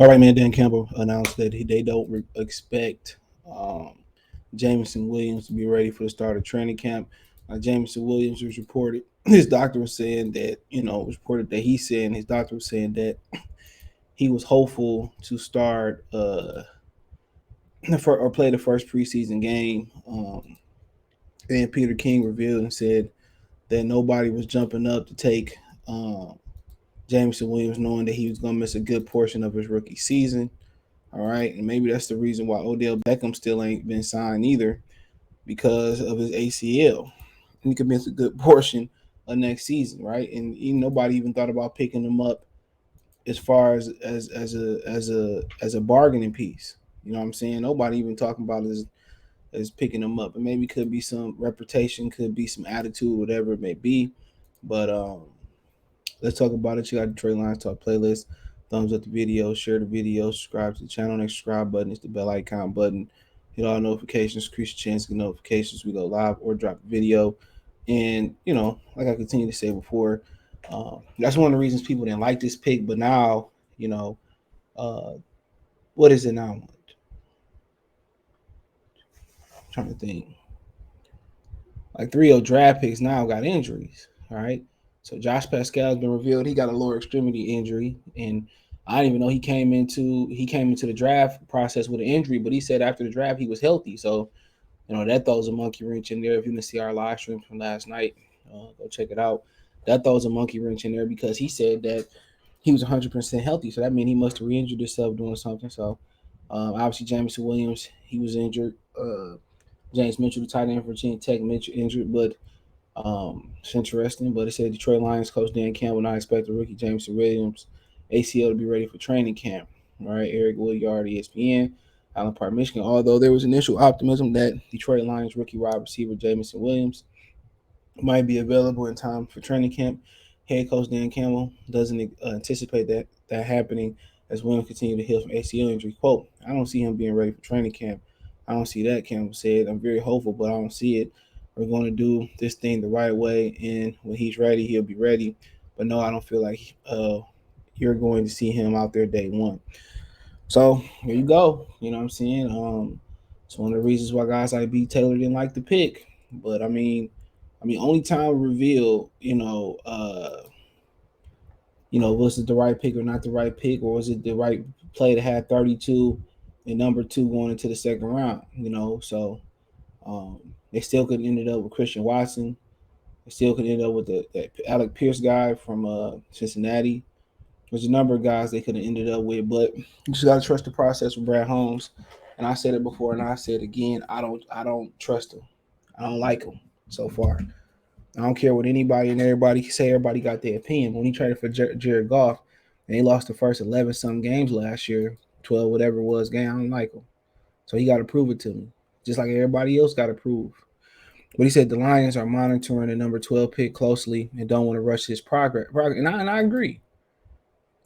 All right, man. Dan Campbell announced that they don't expect um, Jameson Williams to be ready for the start of training camp. Jameson Williams was reported. His doctor was saying that it was reported that he's saying his doctor was saying that he was hopeful to start or play the first preseason game. And Peter King revealed and said that nobody was jumping up to take um, Jameson Williams, knowing that he was going to miss a good portion of his rookie season. All right, and maybe that's the reason why Odell Beckham still ain't been signed either, because of his ACL. He could miss a good portion of next season, right? And nobody even thought about picking him up as far as a bargaining piece. You know what I'm saying? Nobody even talking about as picking him up. And maybe could be some reputation, could be some attitude, whatever it may be. But let's talk about it. You got the Detroit Lions Talk playlist. Thumbs up the video, share the video, subscribe to the channel. Next subscribe button is the bell icon button. Hit all notifications, increase your chance to get notifications. We go live or drop a video. And, like I continue to say before, that's one of the reasons people didn't like this pick. But now, you know, uh, what is it now? I'm trying to think. Like 3 draft picks now got injuries. All right. So Josh Pascal has been revealed. He got a lower extremity injury, and I didn't even know he came into the draft process with an injury. But he said after the draft he was healthy. So that throws a monkey wrench in there. If you didn't see our live stream from last night, go check it out. That throws a monkey wrench in there because he said that he was 100% healthy. So that means he must have re-injured himself doing something. So obviously Jameson Williams, he was injured. James Mitchell, the tight end for Virginia Tech, Mitchell injured, but it's interesting. But it said Detroit Lions coach Dan Campbell not expecting rookie Jameson Williams ACL to be ready for training camp. All right, Eric Woodyard, ESPN, Allen Park, Michigan. Although there was initial optimism that Detroit Lions rookie wide receiver Jameson Williams might be available in time for training camp, head coach Dan Campbell doesn't anticipate that happening as Williams continue to heal from ACL injury. Quote, I don't see him being ready for training camp. I don't see that, Campbell said. I'm very hopeful, but I don't see it. We're going to do this thing the right way, and when he's ready, he'll be ready. But no, I don't feel like you're going to see him out there day one. So here you go. You know what I'm saying? It's one of the reasons why guys like B Taylor didn't like the pick. But only time reveal, was it the right pick or not the right pick, or was it the right play to have 32 and number two going into the second round? Um, they still could have ended up with Christian Watson. They still could end up with that Alec Pierce guy from Cincinnati. There's a number of guys they could have ended up with, but you just got to trust the process with Brad Holmes. And I said it before, and I said it again. I don't trust him. I don't like him so far. I don't care what anybody and everybody say. Everybody got their opinion. When he traded for Jared Goff, and he lost the first 11 some games last year, 12 whatever it was game, I don't like him. So he got to prove it to me, just like everybody else got to prove. But he said the Lions are monitoring the number 12 pick closely and don't want to rush his progress. And I agree.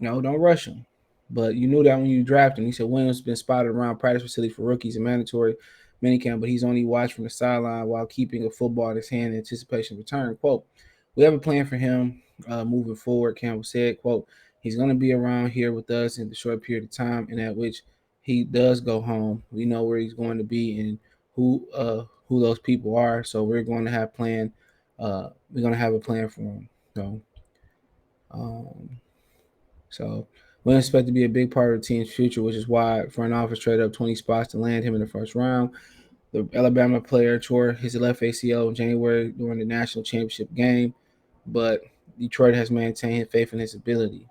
Don't rush him. But you knew that when you drafted him. He said Williams has been spotted around practice facilities for rookies and mandatory minicamp, but he's only watched from the sideline while keeping a football in his hand in anticipation of return. Quote, we have a plan for him moving forward, Campbell said. Quote, he's going to be around here with us in the short period of time, and at which he does go home. We know where he's going to be and who those people are. So we're going to have plan. We're going to have a plan for him. Um, so we expect to be a big part of the team's future, which is why front office traded up 20 spots to land him in the first round. The Alabama player tore his left ACL in January during the national championship game, but Detroit has maintained faith in his ability.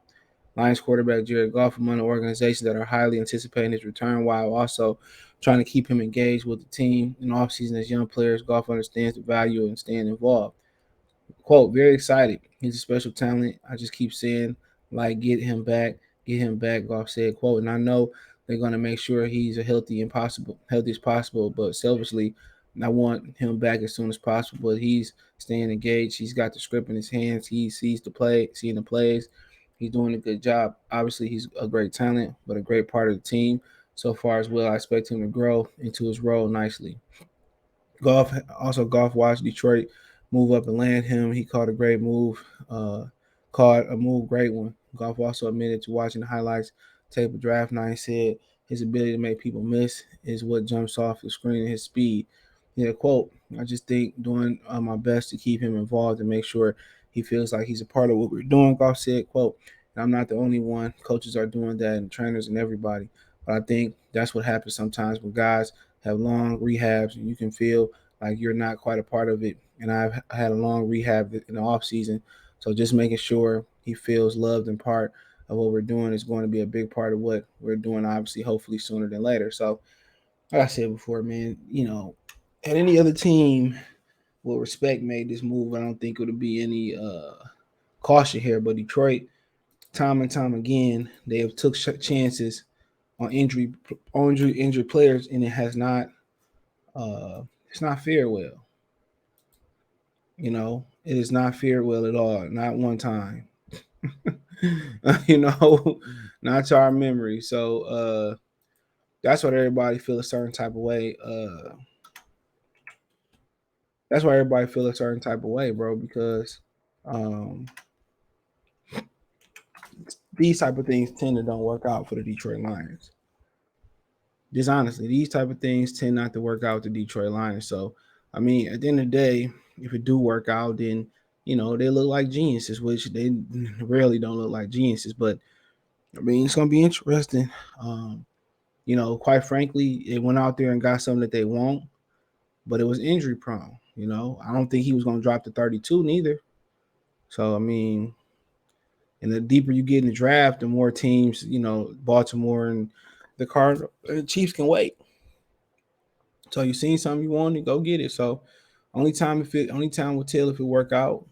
Lions quarterback Jared Goff among the organizations that are highly anticipating his return while also trying to keep him engaged with the team in offseason as young players. Goff understands the value in staying involved. Quote, very excited. He's a special talent. I just keep saying, like, get him back, Goff said, quote, and I know they're gonna make sure he's a healthy as possible, but selfishly, I want him back as soon as possible. But he's staying engaged. He's got the script in his hands. He seeing the plays. He's doing a good job. Obviously, he's a great talent, but a great part of the team so far as well. I expect him to grow into his role nicely. Goff watched Detroit move up and land him. He called a great move. Called a move great one. Goff also admitted to watching the highlights tape of draft night said his ability to make people miss is what jumps off the screen, his speed. Yeah, quote, I just think doing my best to keep him involved and make sure he feels like he's a part of what we're doing, Goff said, quote, and I'm not the only one. Coaches are doing that and trainers and everybody. But I think that's what happens sometimes when guys have long rehabs and you can feel like you're not quite a part of it. And I've had a long rehab in the off season. So just making sure he feels loved and part of what we're doing is going to be a big part of what we're doing, obviously, hopefully sooner than later. So, like I said before, man, had any other team with respect made this move, I don't think it would be any caution here. But Detroit, time and time again, they have took chances on injured players, and it has not it's not fared well. It is not fared well at all. Not one time. you know, not to our memory. So that's what everybody feel a certain type of way. That's why everybody feel a certain type of way, bro, because um, these type of things tend to don't work out for the Detroit Lions. Just honestly, these type of things tend not to work out with the Detroit Lions. So, I mean, at the end of the day, if it do work out, then they look like geniuses, which they rarely don't look like geniuses. But I mean, it's gonna be interesting. Quite frankly, it went out there and got something that they want, but it was injury prone. I don't think he was gonna drop to 32 neither. So I mean, and the deeper you get in the draft, the more teams, Baltimore and the Cardinals, the Chiefs can wait. So you seen something you want, you go get it. So only time will tell if it work out.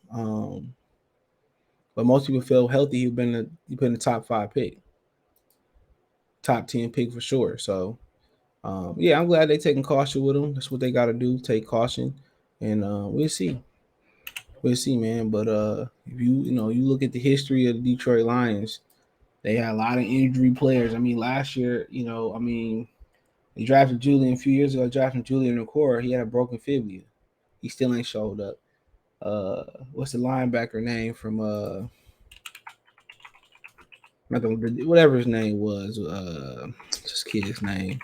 But most people feel healthy. He been the top 5 pick, top 10 pick for sure. So yeah, I'm glad they taking caution with him. That's what they got to do, take caution, and we'll see, man. But if you look at the history of the Detroit Lions, they had a lot of injury players. I mean, last year, they drafted Julian a few years ago. Drafting Julian Okora, he had a broken fibula. He still ain't showed up. What's the linebacker name from whatever his name was? Just kid's name.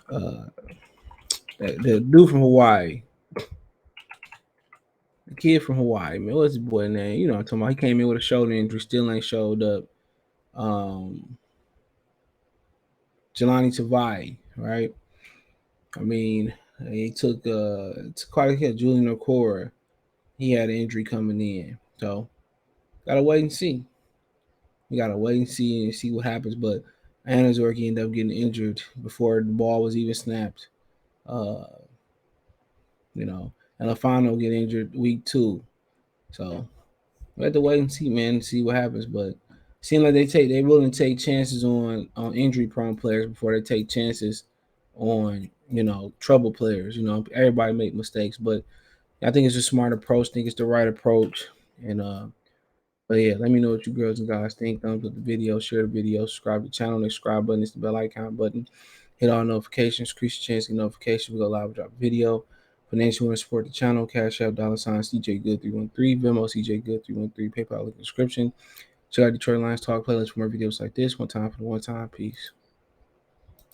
Uh, the dude from Hawaii. The kid from Hawaii, man. What's his boy name? You know what I'm talking about. He came in with a shoulder injury, still ain't showed up. Jelani Tavai, right? I mean, he took quite a hit. Julian Okora, he had an injury coming in. So gotta wait and see. We gotta wait and see what happens. But Anazorki ended up getting injured before the ball was even snapped. Uh, and Lafano get injured week 2. So we have to wait and see, man, to see what happens. But it seems like they willing to take chances on injury prone players before they take chances on trouble players. Everybody make mistakes, but I think it's a smart approach. I think it's the right approach. And but yeah, let me know what you girls and guys think. Thumbs up the video, share the video, subscribe to the channel. The subscribe button is the bell icon button. Hit all notifications, increase your chance to get notifications. We go live, drop a video. Financial want to support the channel, Cash App, $ CJ Good 313, Venmo CJ Good 313, PayPal link in the description. Check out Detroit Lions Talk playlist for more videos like this. One time for the one time. Peace.